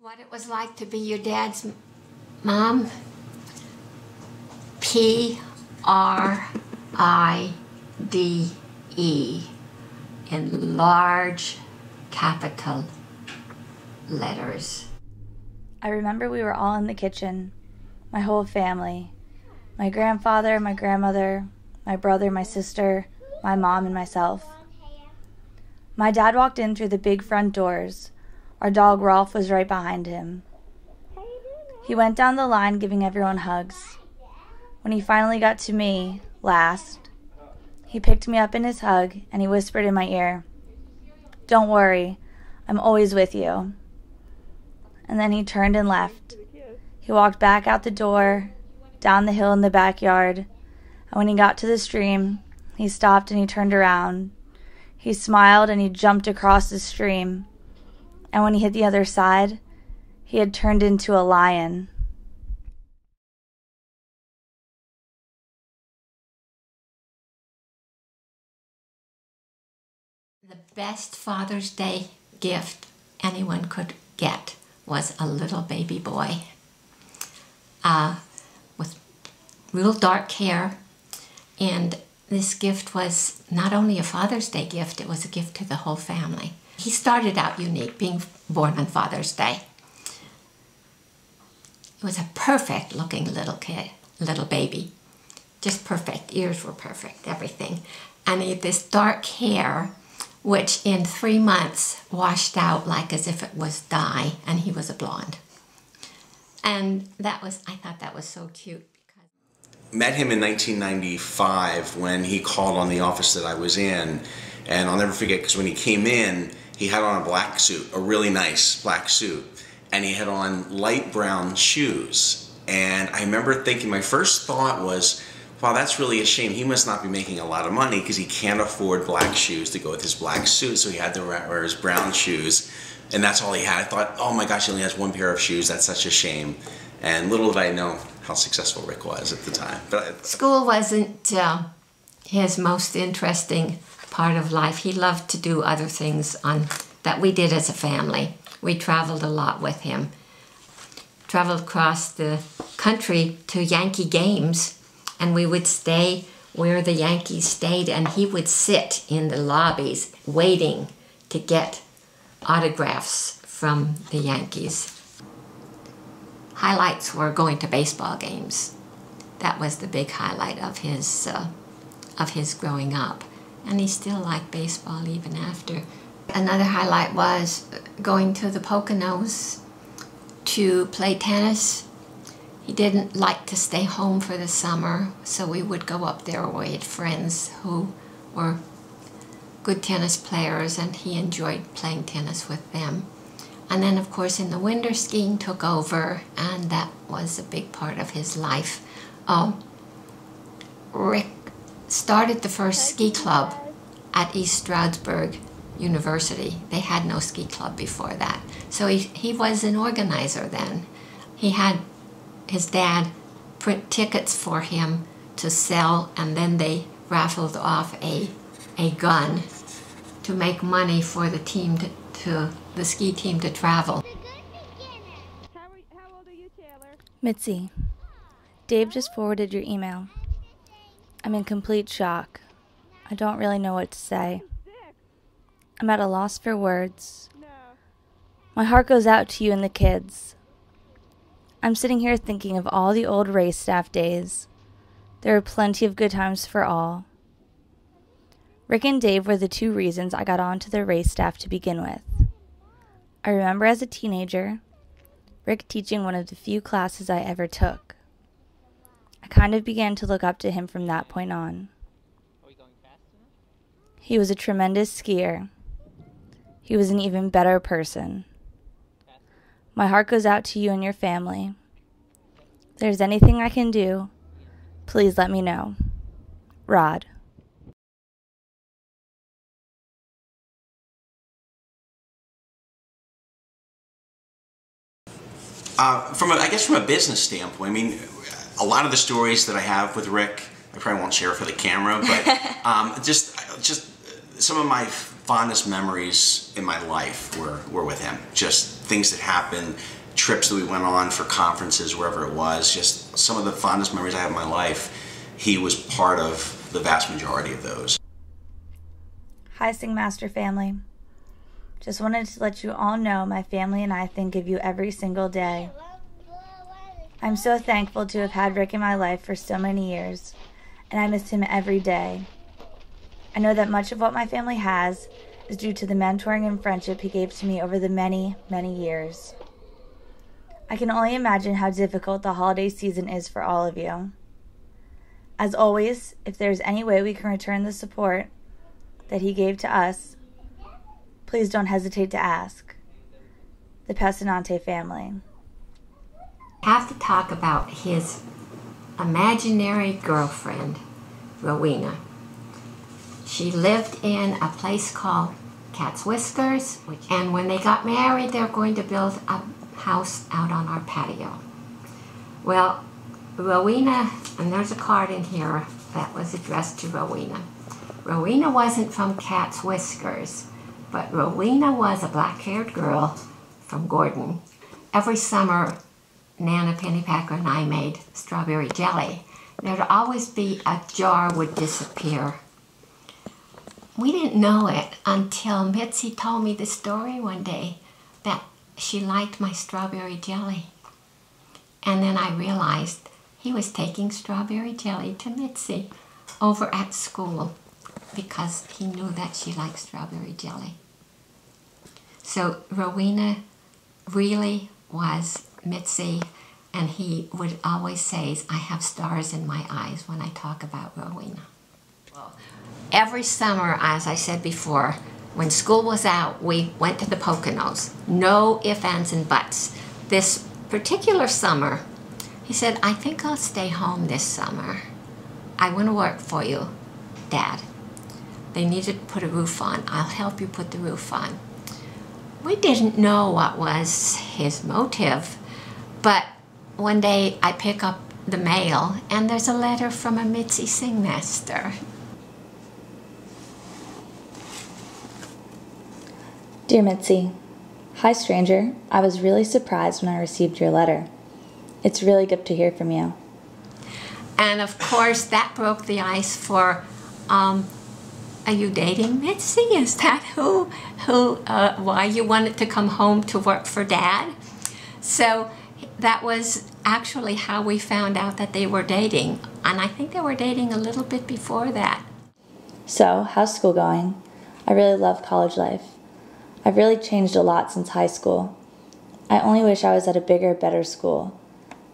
what it was like to be your dad's mom? P-R-I-D-E in large capital letters. I remember we were all in the kitchen, my whole family. My grandfather, my grandmother, my brother, my sister, my mom, and myself. My dad walked in through the big front doors. Our dog Rolf was right behind him. He went down the line giving everyone hugs. When he finally got to me, last, he picked me up in his hug and he whispered in my ear, "Don't worry, I'm always with you." And then he turned and left. He walked back out the door, down the hill in the backyard, and when he got to the stream, he stopped and he turned around. He smiled and he jumped across the stream. And when he hit the other side, he had turned into a lion. The best Father's Day gift anyone could get was a little baby boy with real dark hair. And this gift was not only a Father's Day gift, it was a gift to the whole family. He started out unique, being born on Father's Day. He was a perfect looking little kid, little baby. Just perfect, ears were perfect, everything. And he had this dark hair, which in 3 months washed out like as if it was dye, and he was a blonde. And I thought that was so cute. Met him in 1995 when he called on the office that I was in, and I'll never forget because when he came in, he had on a black suit, a really nice black suit, and he had on light brown shoes. And I remember thinking, my first thought was, wow, that's really a shame. He must not be making a lot of money because he can't afford black shoes to go with his black suit, so he had to wear his brown shoes, and that's all he had. I thought, oh my gosh, he only has one pair of shoes. That's such a shame. And little did I know how successful Rick was at the time. School wasn't his most interesting part of life. He loved to do other things that we did as a family. We traveled a lot with him. Traveled across the country to Yankee games, and we would stay where the Yankees stayed, and he would sit in the lobbies waiting to get autographs from the Yankees. Highlights were going to baseball games. That was the big highlight of his growing up. And he still liked baseball even after. Another highlight was going to the Poconos to play tennis. He didn't like to stay home for the summer, so we would go up there where we had friends who were good tennis players, and he enjoyed playing tennis with them. And then, of course, in the winter, skiing took over, and that was a big part of his life. Rick started the first ski club at East Stroudsburg University. They had no ski club before that. So he was an organizer then. He had his dad print tickets for him to sell, and then they raffled off a gun to make money for the team the ski team to travel. How old are you, Taylor? Mitzi, Dave just forwarded your email. I'm in complete shock. I don't really know what to say. I'm at a loss for words. My heart goes out to you and the kids. I'm sitting here thinking of all the old race staff days. There were plenty of good times for all. Rick and Dave were the two reasons I got onto the race staff to begin with. I remember as a teenager, Rick teaching one of the few classes I ever took. I kind of began to look up to him from that point on. He was a tremendous skier. He was an even better person. My heart goes out to you and your family. If there's anything I can do, please let me know. Rod. From a business standpoint, I mean, a lot of the stories that I have with Rick, I probably won't share for the camera, but just some of my fondest memories in my life were with him. Just things that happened trips that we went on for conferences, wherever it was, just some of the fondest memories I have in my life, he was part of the vast majority of those. Hi, Singmaster family. Just wanted to let you all know my family and I think of you every single day. I'm so thankful to have had Rick in my life for so many years, and I miss him every day. I know that much of what my family has is due to the mentoring and friendship he gave to me over the many, many years. I can only imagine how difficult the holiday season is for all of you. As always, if there's any way we can return the support that he gave to us, please don't hesitate to ask. The Pessinante family. I have to talk about his imaginary girlfriend, Rowena. She lived in a place called Cat's Whiskers, and when they got married, they were going to build a house out on our patio. Well, Rowena, and there's a card in here that was addressed to Rowena. Rowena wasn't from Cat's Whiskers, but Rowena was a black-haired girl from Gordon. Every summer, Nana Pennypacker and I made strawberry jelly. There'd always be a jar would disappear. We didn't know it until Mitzi told me the story one day that she liked my strawberry jelly. And then I realized he was taking strawberry jelly to Mitzi over at school because he knew that she liked strawberry jelly. So Rowena really was Mitzi, and he would always say, I have stars in my eyes when I talk about Rowena. Every summer, as I said before, when school was out, we went to the Poconos. No ifs, ands, and buts. This particular summer, he said, I think I'll stay home this summer. I want to work for you, Dad. They needed to put a roof on. I'll help you put the roof on. We didn't know what was his motive, but one day I pick up the mail and there's a letter from a Mitzi Singmaster. Dear Mitzi, hi stranger. I was really surprised when I received your letter. It's really good to hear from you. And of course that broke the ice for, are you dating Mitzi? Is that why you wanted to come home to work for Dad? So that was actually how we found out that they were dating. And I think they were dating a little bit before that. So, how's school going? I really love college life. I've really changed a lot since high school. I only wish I was at a bigger, better school.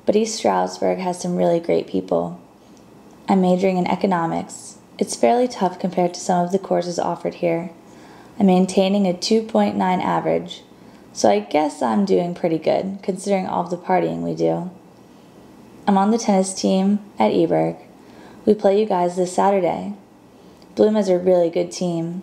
But East Stroudsburg has some really great people. I'm majoring in economics. It's fairly tough compared to some of the courses offered here. I'm maintaining a 2.9 average, so I guess I'm doing pretty good, considering all of the partying we do. I'm on the tennis team at Eberg. We play you guys this Saturday. Bloom is a really good team.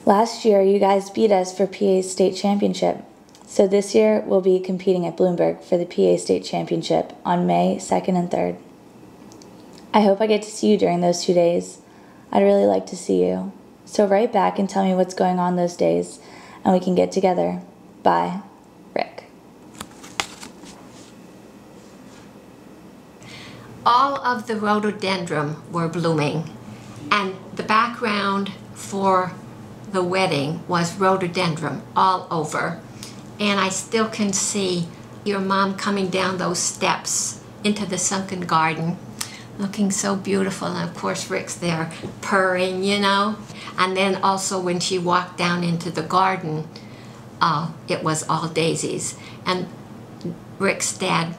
Last year, you guys beat us for PA State Championship, so this year we'll be competing at Bloomberg for the PA State Championship on May 2nd and 3rd. I hope I get to see you during those 2 days. I'd really like to see you. So write back and tell me what's going on those days, and we can get together. Bye, Rick. All of the rhododendron were blooming, and the background for the wedding was rhododendron all over. And I still can see your mom coming down those steps into the sunken garden, looking so beautiful. And of course Rick's there purring, you know. And then also when she walked down into the garden, it was all daisies. And Rick's dad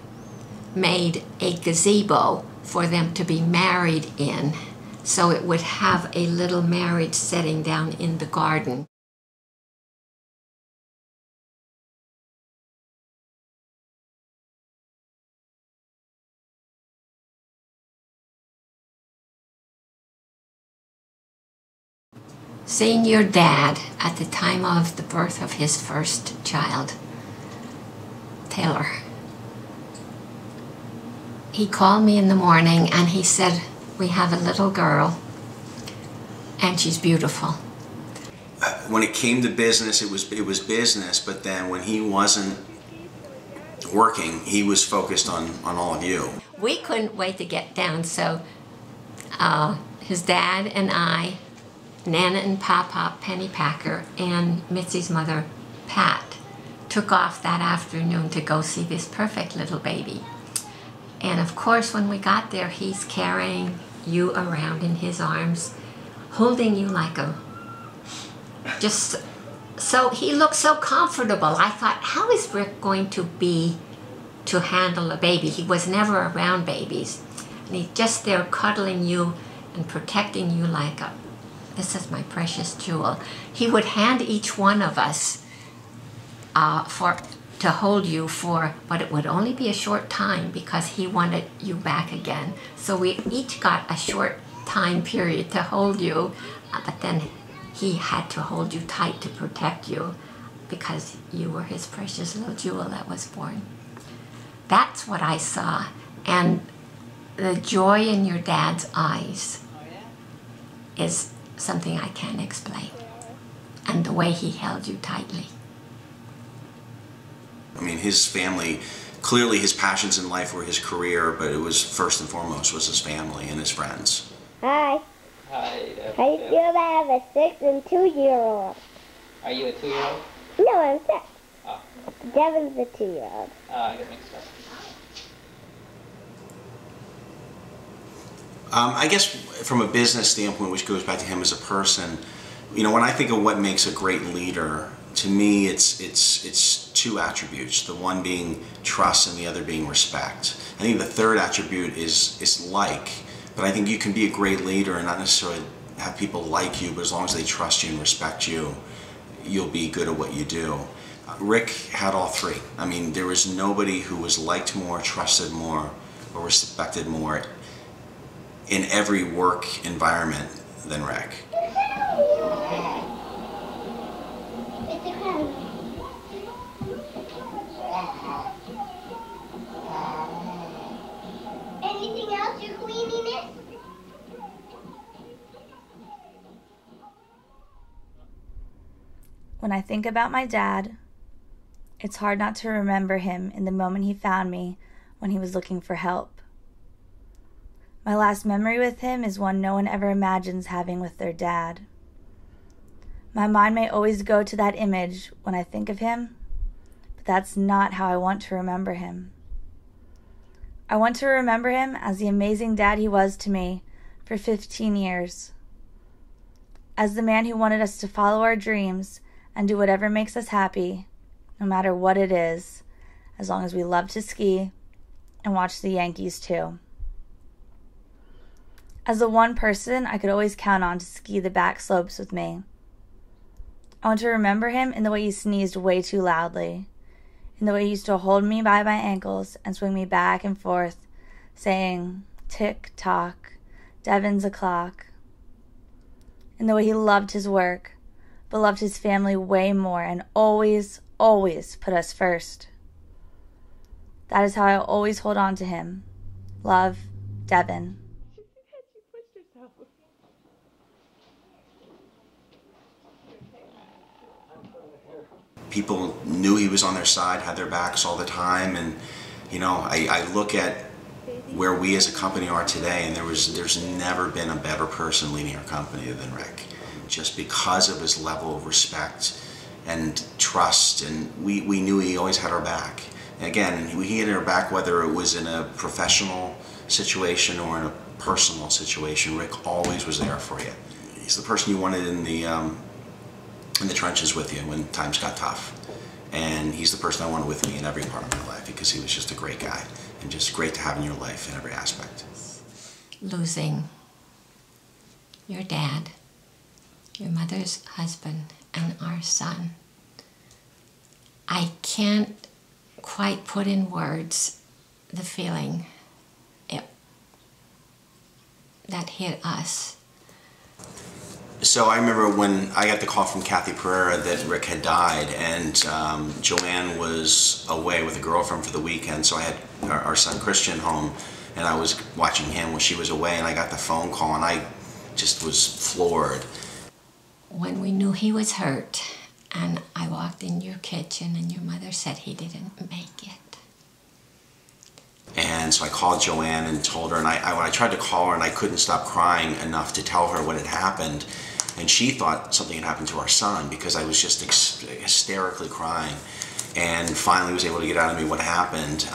made a gazebo for them to be married in, so it would have a little marriage setting down in the garden. Seeing your dad at the time of the birth of his first child, Taylor. He called me in the morning and he said, we have a little girl and she's beautiful. When it came to business, it was business, but then when he wasn't working, he was focused on all of you. We couldn't wait to get down, so his dad and I, Nana and Papa Pennypacker, and Mitzi's mother, Pat, took off that afternoon to go see this perfect little baby. And of course, when we got there, he's carrying you around in his arms, holding you like a, just, so he looked so comfortable. I thought, how is Rick going to be to handle a baby? He was never around babies. And he's just there cuddling you and protecting you like a, this is my precious jewel. He would hand each one of us to hold you for, but it would only be a short time because he wanted you back again. So we each got a short time period to hold you, but then he had to hold you tight to protect you because you were his precious little jewel that was born. That's what I saw, and the joy in your dad's eyes is something I can't explain, and the way he held you tightly. I mean, his family, clearly his passions in life were his career, but it was first and foremost was his family and his friends. Hi. Hi. I feel I have a 6 and 2-year-old. Are you a 2-year-old? No, I'm 6. Oh. Devin's a 2-year-old. I get mixed up. I guess from a business standpoint, which goes back to him as a person, you know, when I think of what makes a great leader, to me it's two attributes, the one being trust and the other being respect. I think the third attribute is like, but I think you can be a great leader and not necessarily have people like you, but as long as they trust you and respect you, you'll be good at what you do. Rick had all three. I mean, there was nobody who was liked more, trusted more, or respected more in every work environment than Rick. Anything else you're cleaning it? When I think about my dad, it's hard not to remember him in the moment he found me when he was looking for help. My last memory with him is one no one ever imagines having with their dad. My mind may always go to that image when I think of him, but that's not how I want to remember him. I want to remember him as the amazing dad he was to me for 15 years. As the man who wanted us to follow our dreams and do whatever makes us happy, no matter what it is, as long as we love to ski and watch the Yankees too. As the one person I could always count on to ski the back slopes with me. I want to remember him in the way he sneezed way too loudly, in the way he used to hold me by my ankles and swing me back and forth, saying, tick-tock, Devin's a clock. In the way he loved his work, but loved his family way more and always, always put us first. That is how I always hold on to him. Love, Devin. People knew he was on their side, had their backs all the time, and you know, I look at where we as a company are today, and there's never been a better person leading our company than Rick, just because of his level of respect and trust, and we knew he always had our back. And again, he had our back whether it was in a professional situation or in a personal situation. Rick always was there for you. He's the person you wanted in the trenches with you when times got tough. And he's the person I wanted with me in every part of my life because he was just a great guy and just great to have in your life in every aspect. Losing your dad, your mother's husband, and our son. I can't quite put in words the feeling that hit us. So I remember when I got the call from Kathy Pereira that Rick had died, and Joanne was away with a girlfriend for the weekend, so I had our son Christian home, and I was watching him when she was away, and I got the phone call, and I just was floored. when we knew he was hurt, and I walked in your kitchen and your mother said he didn't make it. And so I called Joanne and told her, and when I tried to call her and I couldn't stop crying enough to tell her what had happened, and she thought something had happened to our son because I was just hysterically crying, and finally was able to get out of me what happened.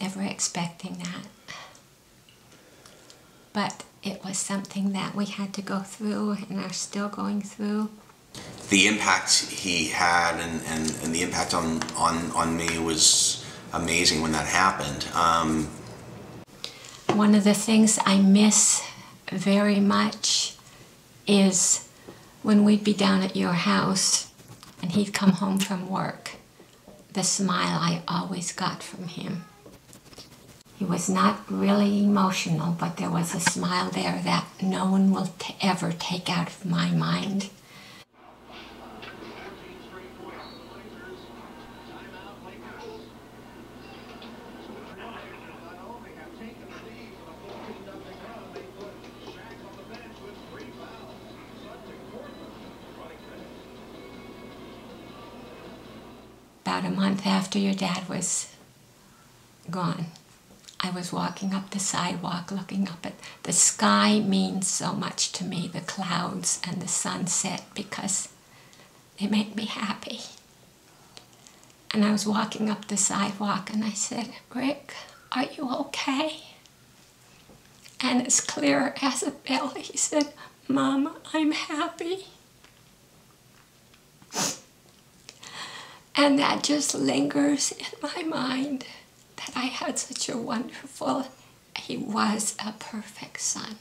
Never expecting that. But it was something that we had to go through and are still going through. The impact he had and the impact on me was amazing when that happened. One of the things I miss very much is when we'd be down at your house and he'd come home from work, the smile I always got from him. He was not really emotional, but there was a smile there that no one will ever take out of my mind. About a month after your dad was gone, I was walking up the sidewalk looking up at the sky. Means so much to me, the clouds and the sunset, because they make me happy. And I was walking up the sidewalk and I said, "Rick, are you okay?" And as clear as a bell, he said, "Mom, I'm happy." And that just lingers in my mind, that I had such a wonderful, he was a perfect son.